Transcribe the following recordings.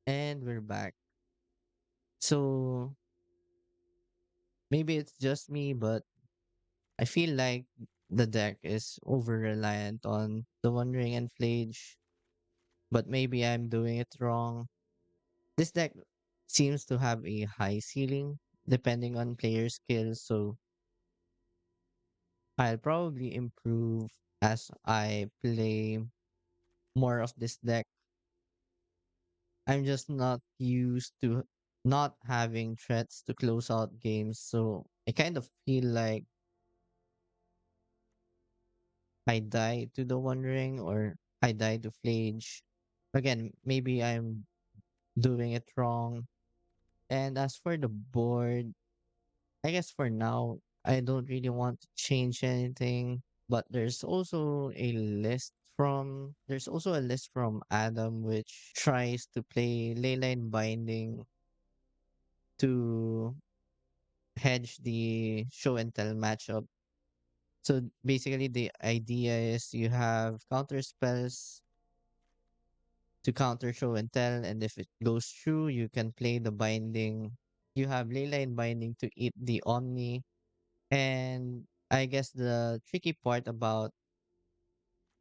And we're back. So maybe it's just me, but I feel like the deck is over reliant on the Wandering and Phlage, but maybe I'm doing it wrong. This deck seems to have a high ceiling depending on player skills, so I'll probably improve as I play more of this deck. I'm just not used to not having threats to close out games, so I kind of feel like I die to the Wandering or I die to Phlage. Again, maybe I'm doing it wrong. And as for the board, I guess for now, I don't really want to change anything. But there's also a list from Adam which tries to play Leyline Binding to hedge the show and tell matchup. So basically the idea is you have counter spells to counter show and tell, and if it goes through, you can play the binding. You have Leyline Binding to eat the Omni, and I guess the tricky part about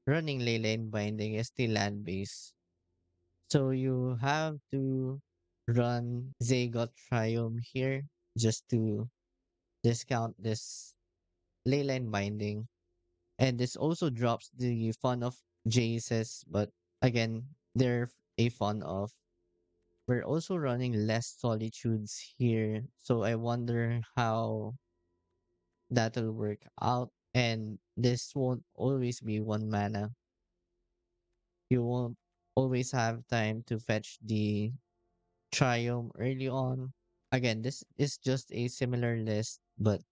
running Leyline Binding is the land base. So you have to run Zygote Triome here just to discount this Leyline Binding. And this also drops the fun of Jaces, but again, they're a fun of. We're also running less solitudes here, so I wonder how that'll work out. And this won't always be one mana. You won't always have time to fetch the Triome early on. Again, this is just a similar list, but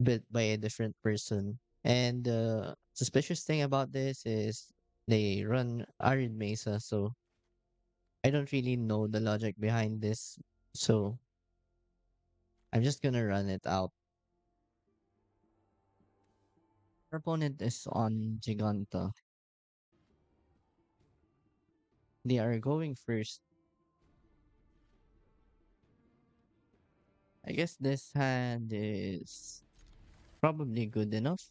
built by a different person. And the suspicious thing about this is they run Arid Mesa, so I don't really know the logic behind this. So I'm just gonna run it out. Our opponent is on Giganta. They are going first. I guess this hand is probably good enough.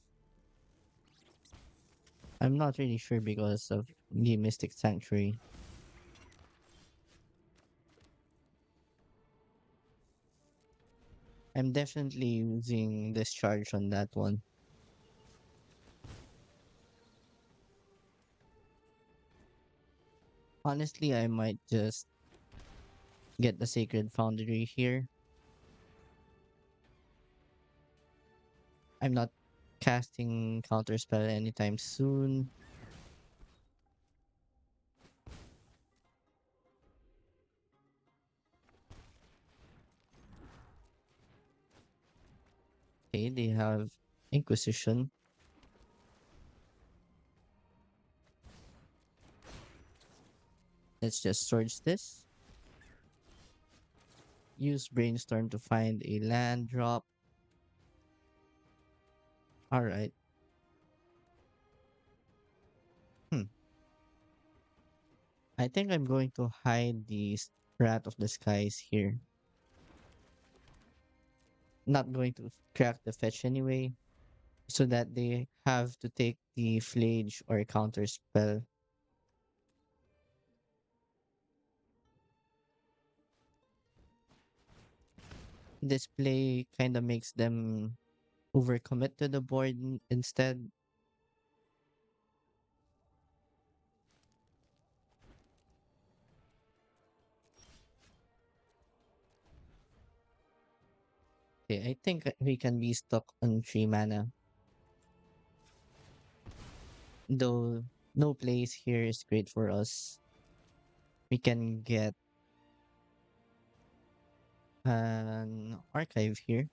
I'm not really sure because of the Mystic Sanctuary. I'm definitely using Discharge on that one. Honestly, I might just get the Sacred Foundry here. I'm not casting Counterspell anytime soon. Okay, they have Inquisition. Let's just search this. Use Brainstorm to find a land drop. Alright. Hmm. I think I'm going to hide the Rat of the Skies here. Not going to crack the fetch anyway, so that they have to take the Phlage or counter spell. This play kind of makes them overcommit to the board instead. Okay, I think we can be stuck on 3 mana. Though no place here is great for us. We can get an archive here.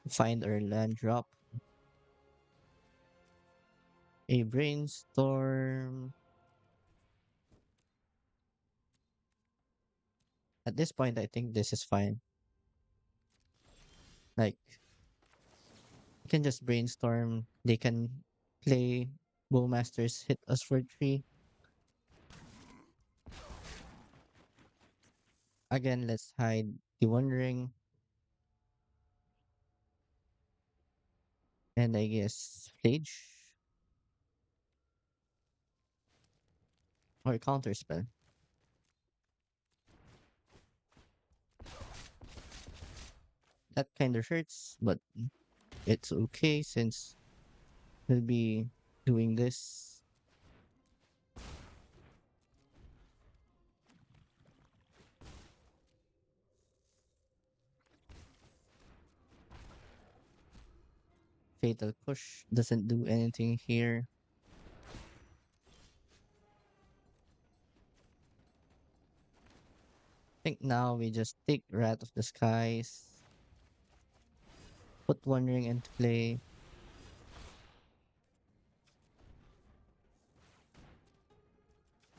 Find our land drop. A brainstorm. At this point, I think this is fine. Like, you can just brainstorm. They can play Bowmasters hit us for 3. Again, let's hide the One Ring. And I guess Phlage or Counterspell. That kind of hurts, but it's okay since we'll be doing this. Fatal Push doesn't do anything here. I think now we just take Rat of the Skies, put One Ring into play,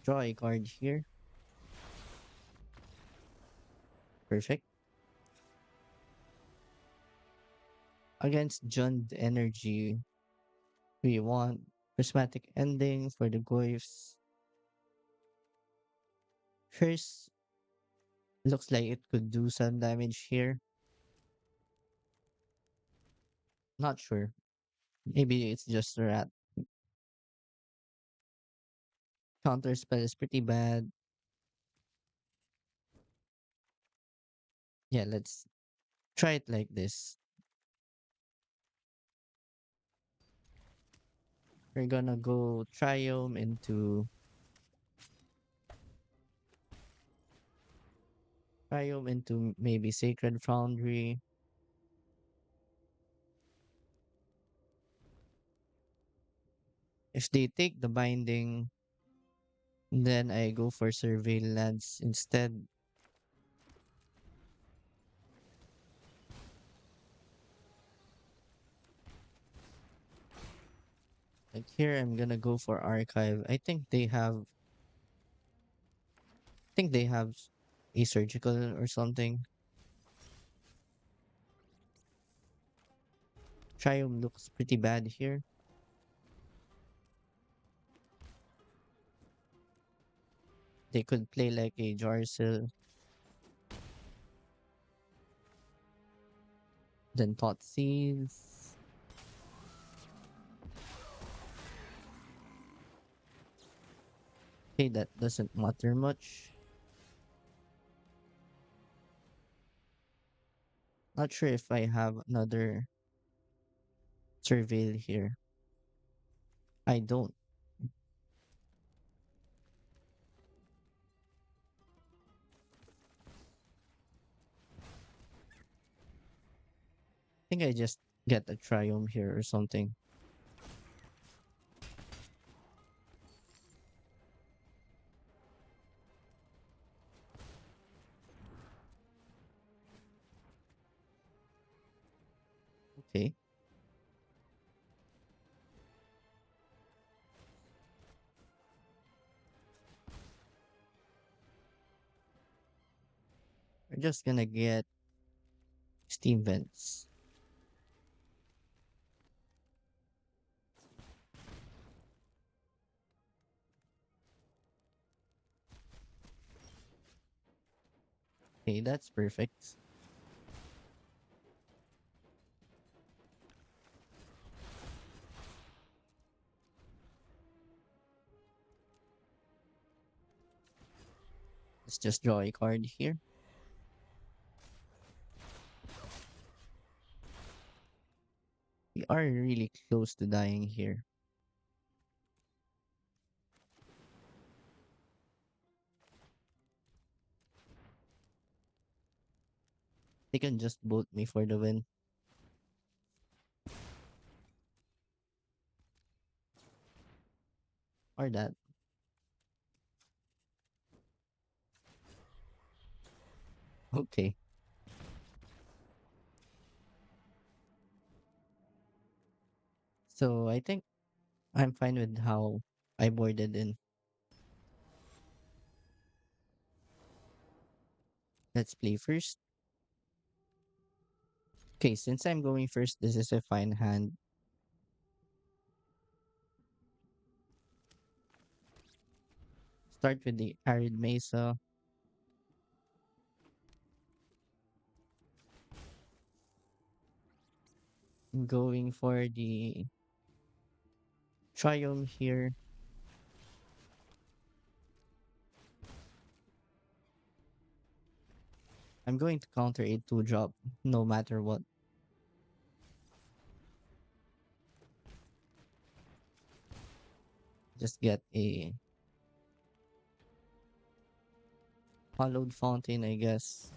draw a card here. Perfect. Against Jund Energy, we want Prismatic Ending for the Goyfs. First, looks like it could do some damage here. Not sure. Maybe it's just a rat. Counterspell is pretty bad. Yeah, let's try it like this. We're gonna go Triome into maybe Sacred Foundry. If they take the binding, then I go for Surveillance instead. Like here, I'm gonna go for Archive. I think they have a surgical or something. Triumph looks pretty bad here. They could play like a Jarsil, then Thoughtseize. Okay, that doesn't matter much. Not sure if I have another Surveil here. I don't. I think I just get a Triumph here or something. Okay. We're just gonna get Steam Vents. Okay, that's perfect. Let's just draw a card here. We are really close to dying here. They can just bolt me for the win. Or that. Okay. So I think I'm fine with how I boarded in. Let's play first. Okay, since I'm going first, this is a fine hand. Start with the Arid Mesa. I'm going for the Triome here. I'm going to counter a 2-drop no matter what. Just get a Hallowed Fountain, I guess.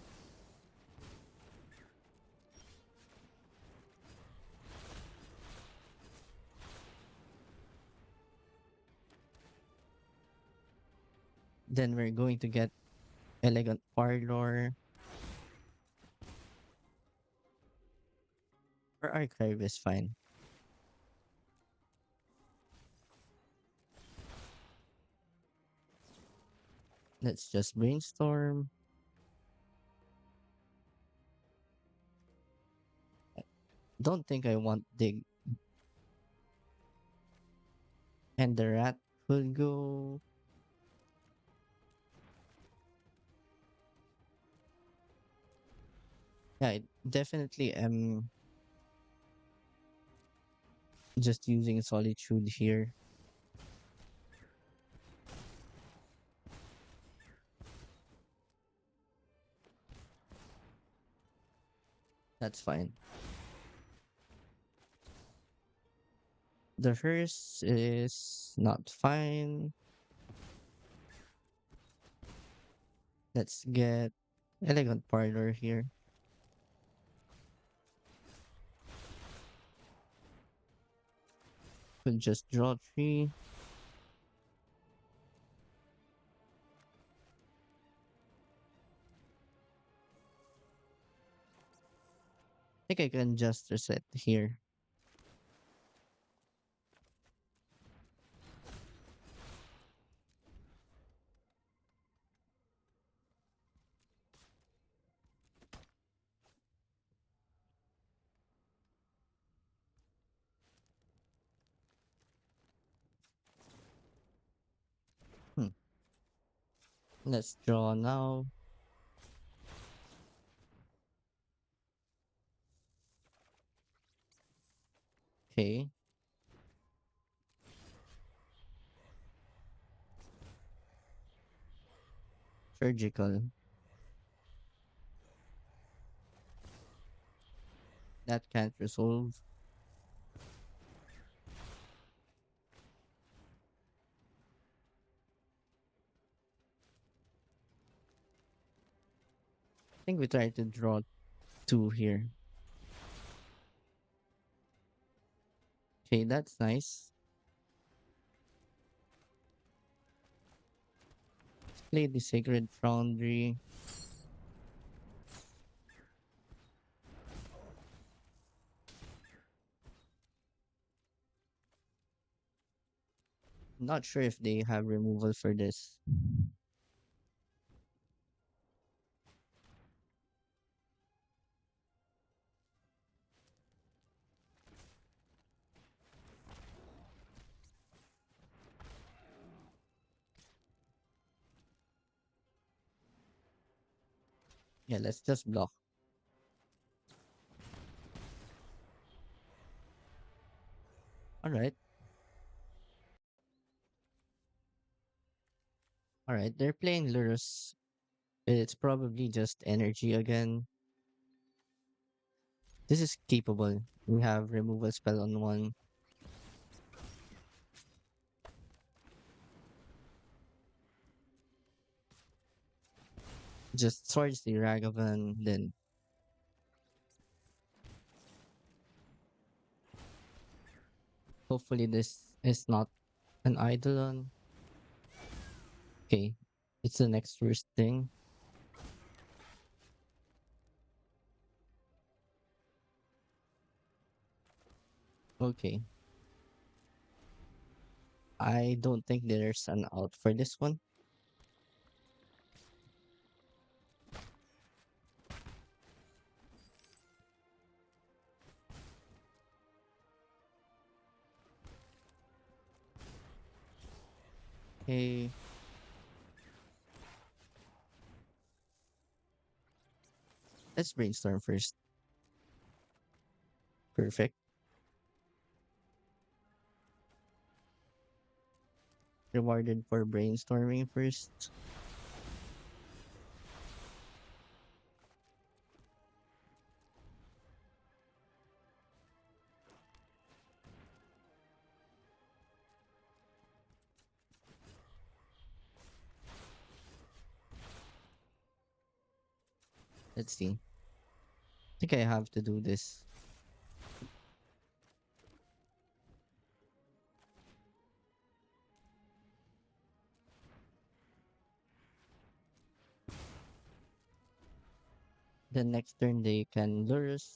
Then we're going to get Elegant Parlor. Or Archive is fine. Let's just Brainstorm. Don't think I want Dig. And the Rat will go. Yeah, I definitely am just using Solitude here. That's fine. The hearse is not fine. Let's get Elegant Parlor here. We'll just draw 3. I think I can just reset here. Hmm. Let's draw now. Okay. Surgical. That can't resolve. I think we try to draw 2 here. Okay, that's nice. Let's play the Sacred Foundry. Not sure if they have removal for this. Yeah, let's just block. Alright. Alright, they're playing Lurus. It's probably just energy again. This is capable. We have removal spell on one. Just swords the Ragavan, then hopefully this is not an Eidolon. Okay, it's the next worst thing. Okay. I don't think there's an out for this one. Okay. Let's brainstorm first. Perfect. rewarded for brainstorming first. Let's see. I think I have to do this. The next turn they can lures.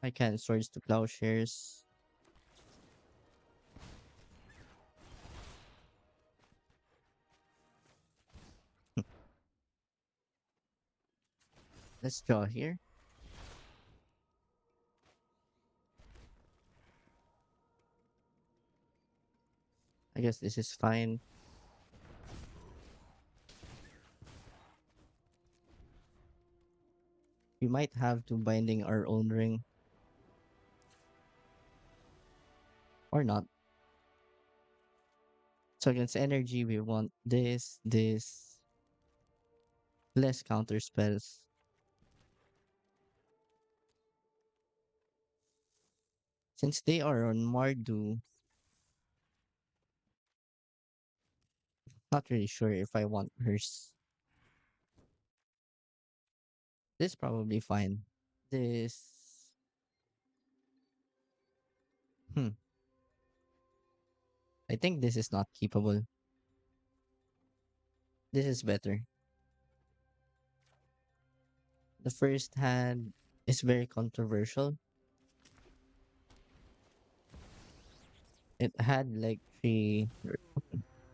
I can swords to plowshares. Let's draw here. I guess this is fine. We might have to binding our own ring. Or not. So against energy, we want this, less counter spells. Since they are on Mardu, not really sure if I want hers. This probably fine. This, hmm, I think this is not keepable. This is better. The first hand is very controversial. It had like three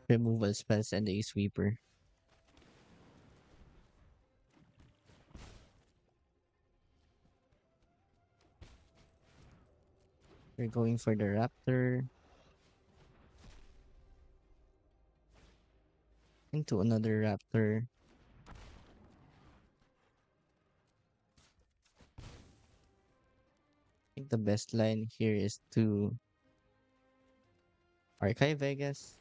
removal spells and a sweeper. We're going for the raptor into another raptor. I think the best line here is to archive, I guess.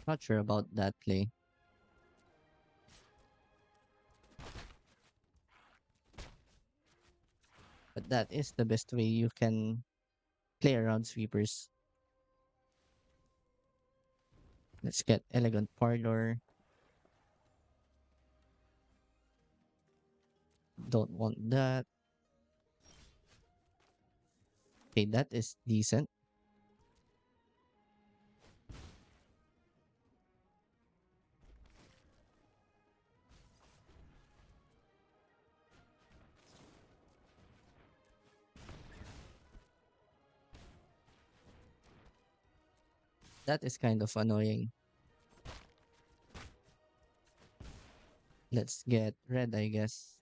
Not sure about that play, but that is the best way you can play around sweepers. Let's get elegant parlor. Don't want that. Okay, that is decent. That is kind of annoying. Let's get red, I guess.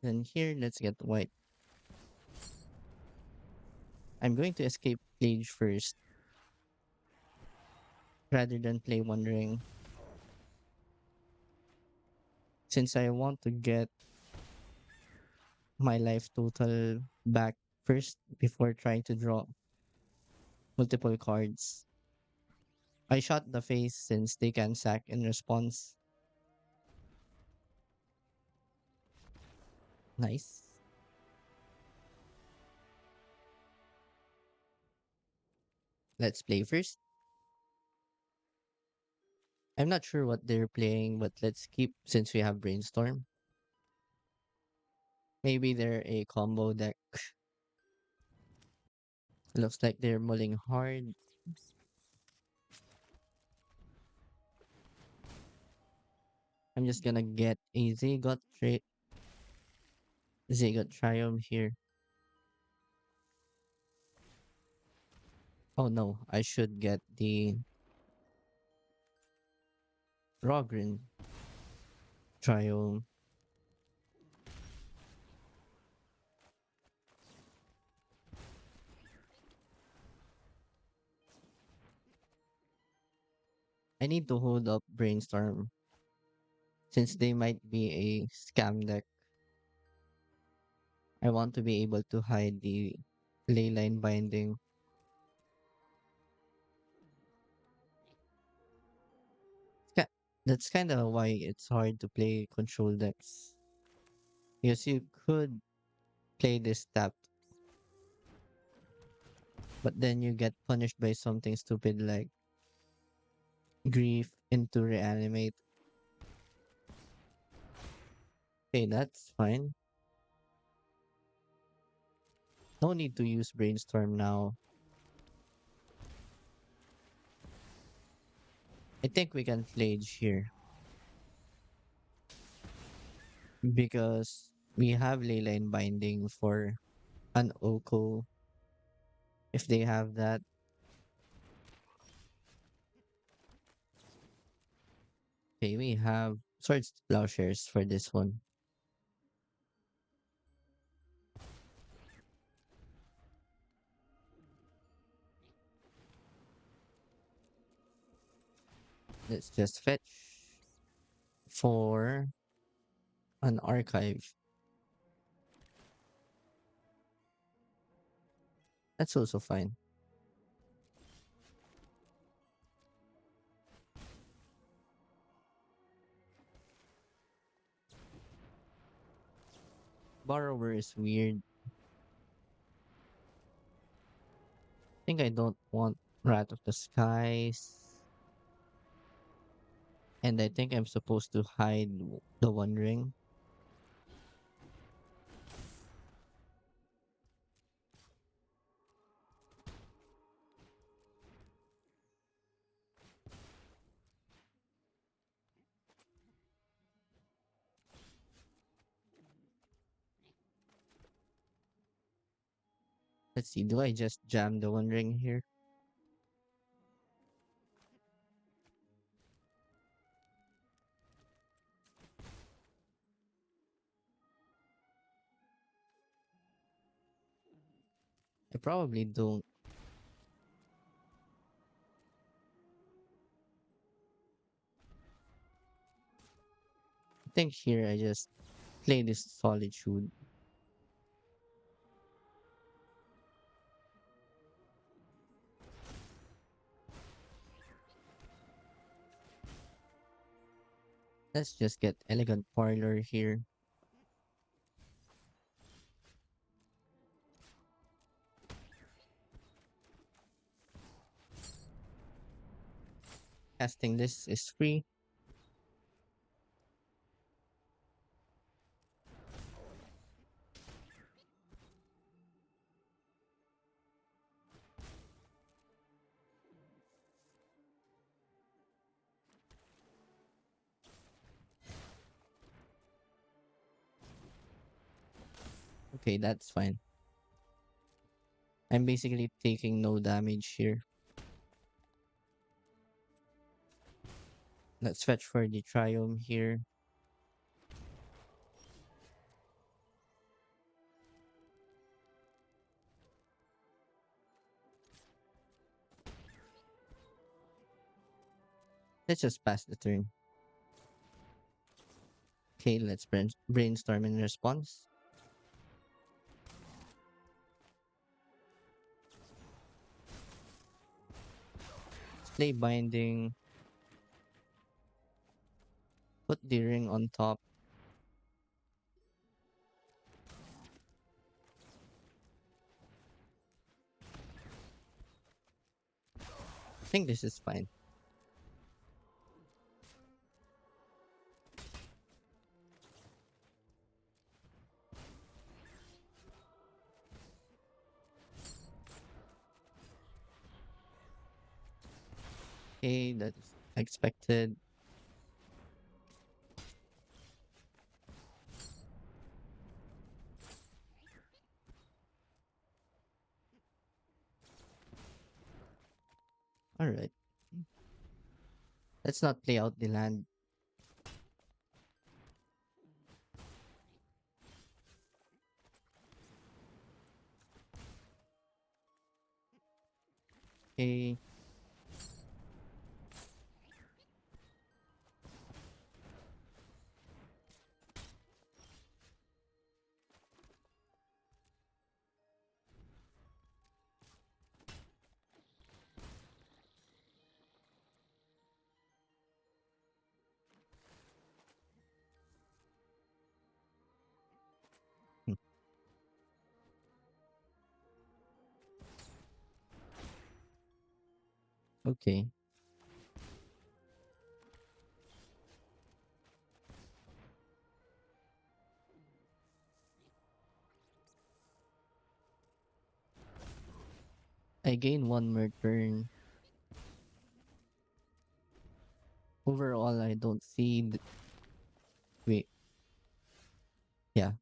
Then here, let's get white. I'm going to escape Phlage first, rather than play one ring, since I want to get my life total back first before trying to draw multiple cards. I shot the face since they can sack in response. Nice. Let's play first. I'm not sure what they're playing, but let's keep since we have Brainstorm. Maybe they're a combo deck. Looks like they're mulling hard. I'm just gonna get a Zygote Triome here. Oh no, I should get the Raugrin Triome. I need to hold up Brainstorm since they might be a scam deck. I want to be able to hide the Leyline Binding. Ka- That's kind of why it's hard to play control decks. Because you could play this tapped, but then you get punished by something stupid like Grief into Reanimate. Okay, that's fine. No need to use Brainstorm now. I think we can Phlage here because we have Leyline Binding for an Oko if they have that. Okay, we have Swords Plowshares for this one. Let's just fetch for an archive. That's also fine. Borrower is weird. I think I don't want Rat of the Skies. And I think I'm supposed to hide the One Ring. Let's see, do I just jam the One Ring here? I probably don't. I think here I just play this Solitude. Let's just get Elegant Parlor here. Casting this is free. Okay, that's fine. I'm basically taking no damage here. Let's fetch for the Triome here. Let's just pass the turn. Okay, let's brainstorm in response. Let's play Binding. Put the ring on top. I think this is fine. Okay, that's expected. Alright. Let's not play out the land. Okay. Hmm. Okay. I gain one more turn. Overall, I don't see. Wait. Yeah.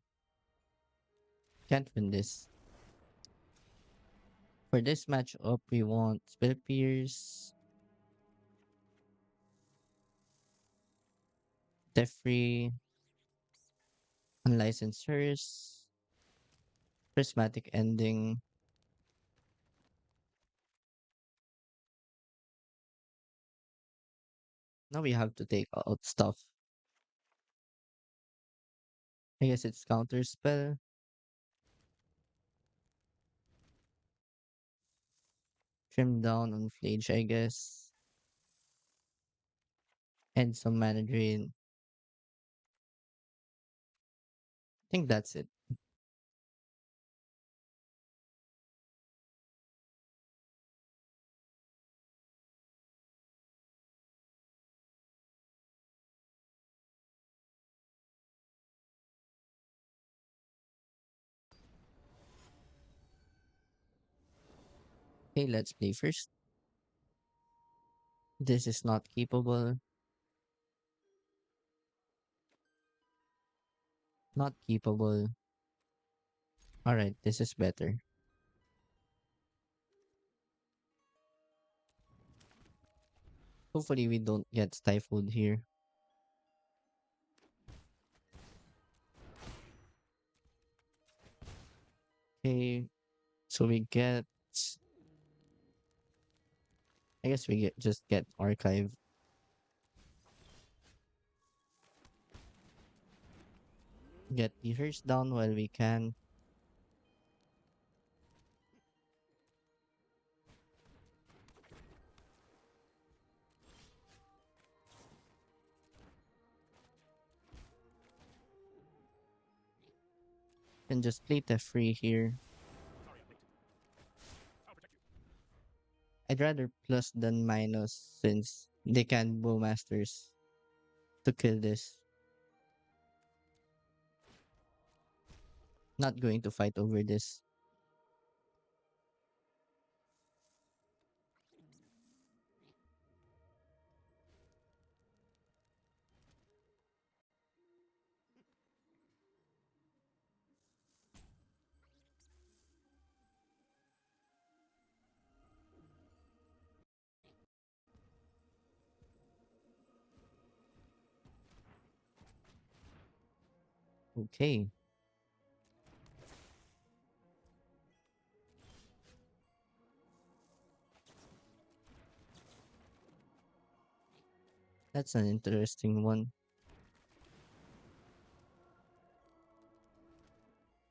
Can't win this. For this matchup, we want Spell Pierce, Death-Free, Unlicensed Hearse, Prismatic Ending. Now we have to take out stuff. I guess it's Counterspell, Trim down on Phlage, I guess, and some Mana Drain. I think that's it. Okay, let's play first. This is not keepable. Not keepable. Alright, this is better. Hopefully we don't get stifled here. Okay, so we get, I guess we just get Archive. Get the hearse down while we can. And just play the free here. I'd rather plus than minus since they can Bowmasters to kill this. Not going to fight over this. Okay. That's an interesting one.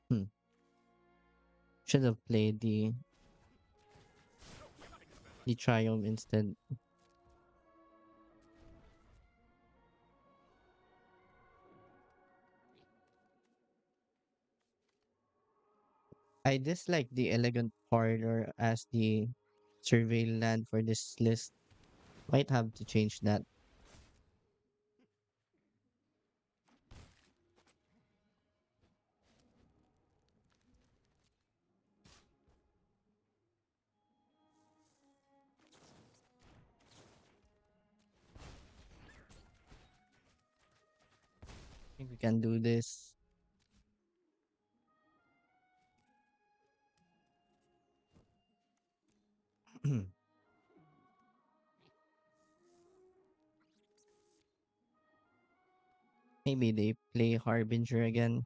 Hmm. Should have played the Triome instead. I dislike the Elegant Parlor as the survey land for this list. Might have to change that. I think we can do this. Maybe they play Harbinger again.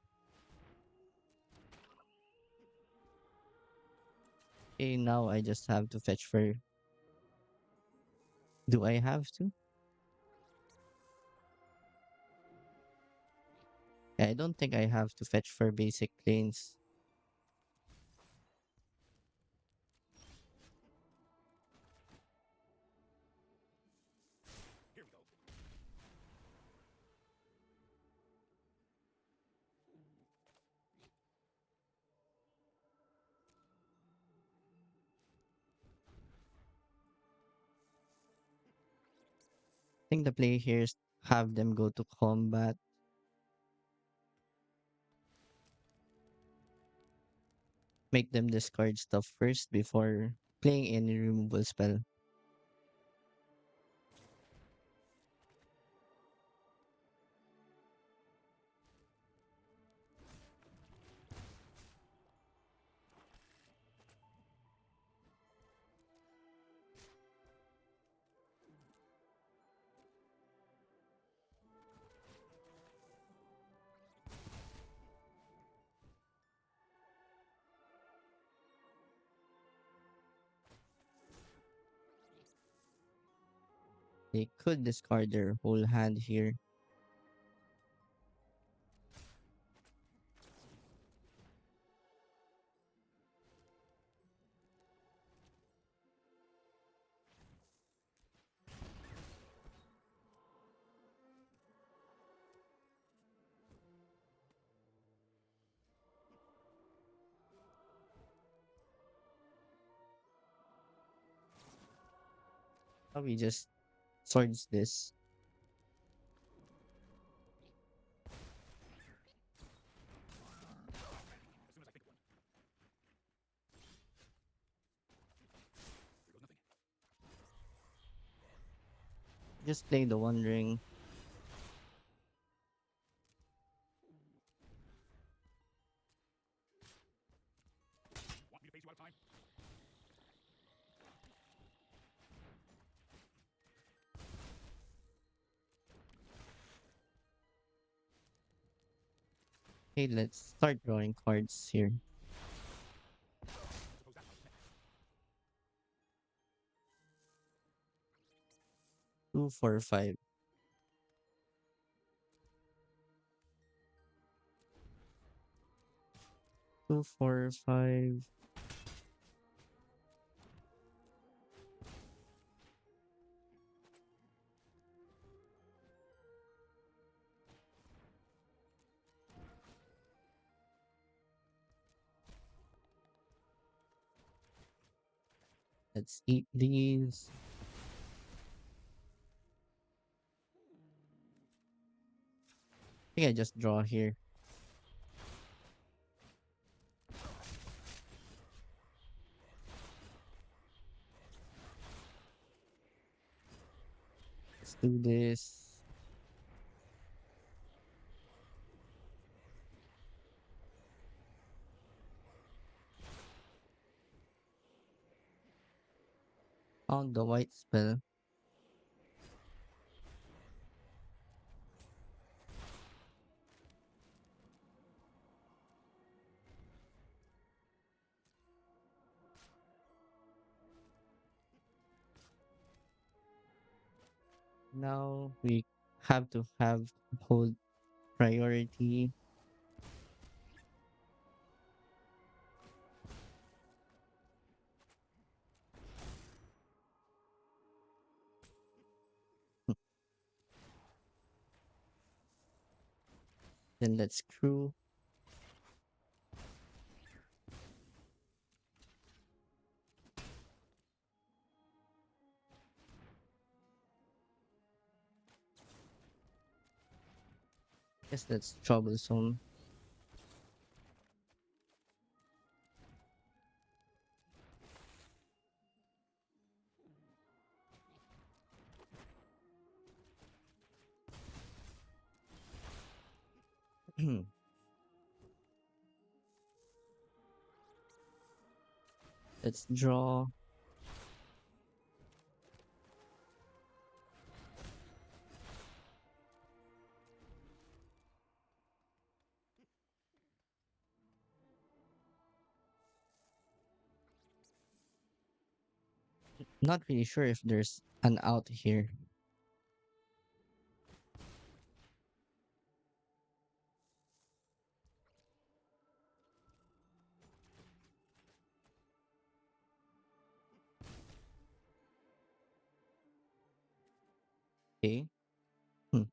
Okay, now I just have to fetch for. Do I have to? I don't think I have to fetch for basic planes. I think the play here is have them go to combat, make them discard stuff first before playing any removal spell. They could discard their whole hand here. How we just swords this. Just play the One Ring. Okay, let's start drawing cards here. 2, 4, 5. 2, 4, 5. Let's eat these. I think I just draw here. Let's do this. Found the white spell. Now we have to have hold priority. Then let's crew. Guess that's troublesome. Let's draw. Not really sure if there's an out here. Okay. Hmm.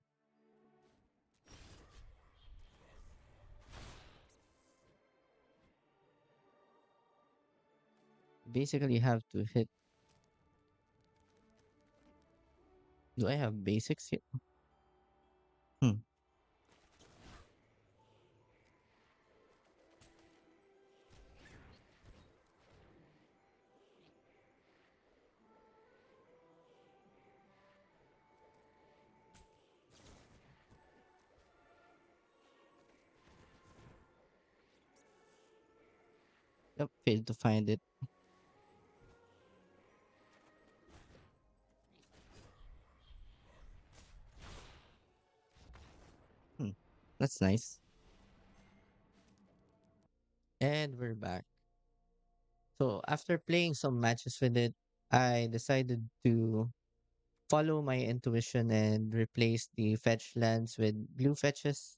Basically have to hit. Do I have basics here? Hmm. Yep, failed to find it. Hmm. That's nice. And we're back. So after playing some matches with it, I decided to follow my intuition and replace the fetch lands with blue fetches.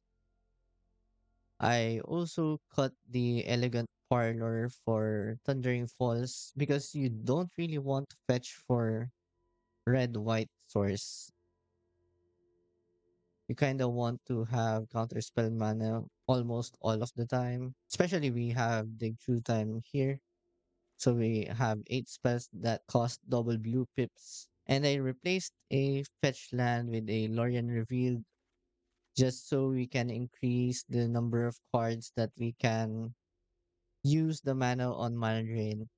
I also cut the elegant parlor for Thundering Falls because you don't really want to fetch for red white source. You kind of want to have counterspell mana almost all of the time. Especially we have Dig Through Time here. So we have 8 spells that cost double blue pips. And I replaced a fetch land with a Lorien Revealed just so we can increase the number of cards that we can use the mana on mana drain.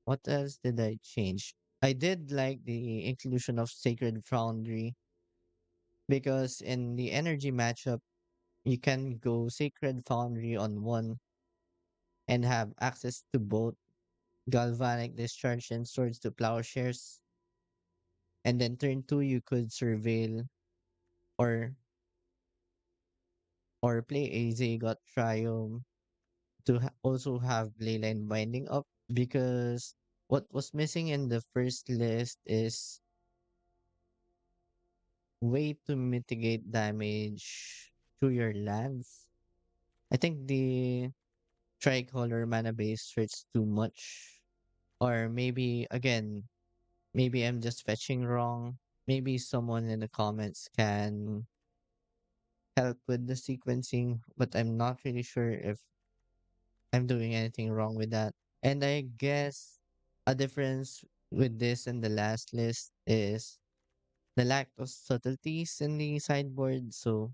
What else did I change? I did like the inclusion of Sacred Foundry because in the energy matchup, you can go Sacred Foundry on one and have access to both Galvanic Discharge and Swords to Plowshares. And then turn two, you could Surveil or play a Zagot Triome to also have Leyline Binding up because what was missing in the first list is way to mitigate damage to your lands. I think the tricolor mana base hurts too much. Or maybe, again, maybe I'm just fetching wrong. Maybe someone in the comments can help with the sequencing, but I'm not really sure if I'm doing anything wrong with that. And I guess a difference with this and the last list is the lack of subtleties in the sideboard. So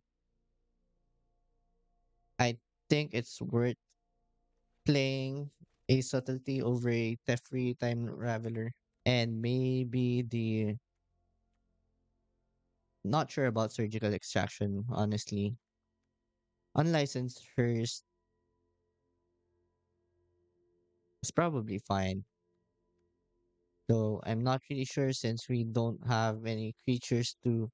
I think it's worth playing a subtlety over a Teferi Time Raveler. And maybe the not sure about surgical extraction, honestly. Unlicensed Hearst is probably fine. Though I'm not really sure since we don't have any creatures to.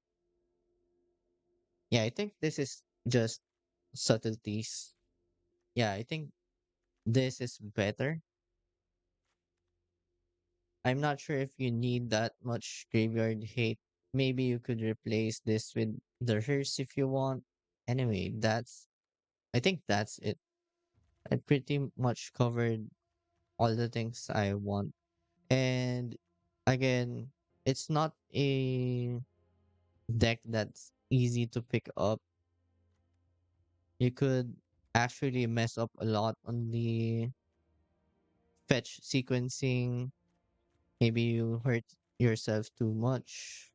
Yeah, I think this is just subtleties. Yeah, I think this is better. I'm not sure if you need that much graveyard hate. Maybe you could replace this with the hearse if you want. Anyway, I think that's it. I pretty much covered all the things I want. And again, it's not a deck that's easy to pick up. You could actually mess up a lot on the fetch sequencing. Maybe you hurt yourself too much.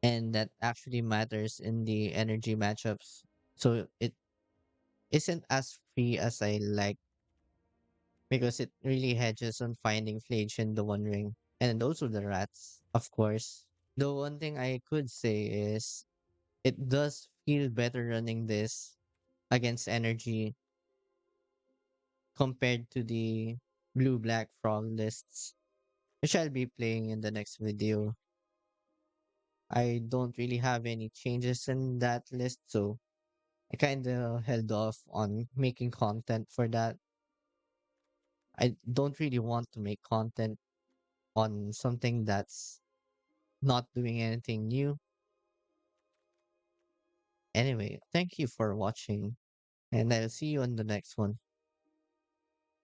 And that actually matters in the energy matchups. So it isn't as free as I like because it really hedges on finding Phlage in the One Ring. And also the rats, of course. The one thing I could say is it does feel better running this against energy compared to the blue black frog lists, which I'll be playing in the next video. I don't really have any changes in that list, so I kind of held off on making content for that. I don't really want to make content on something that's not doing anything new. Anyway, thank you for watching, and I'll see you on the next one.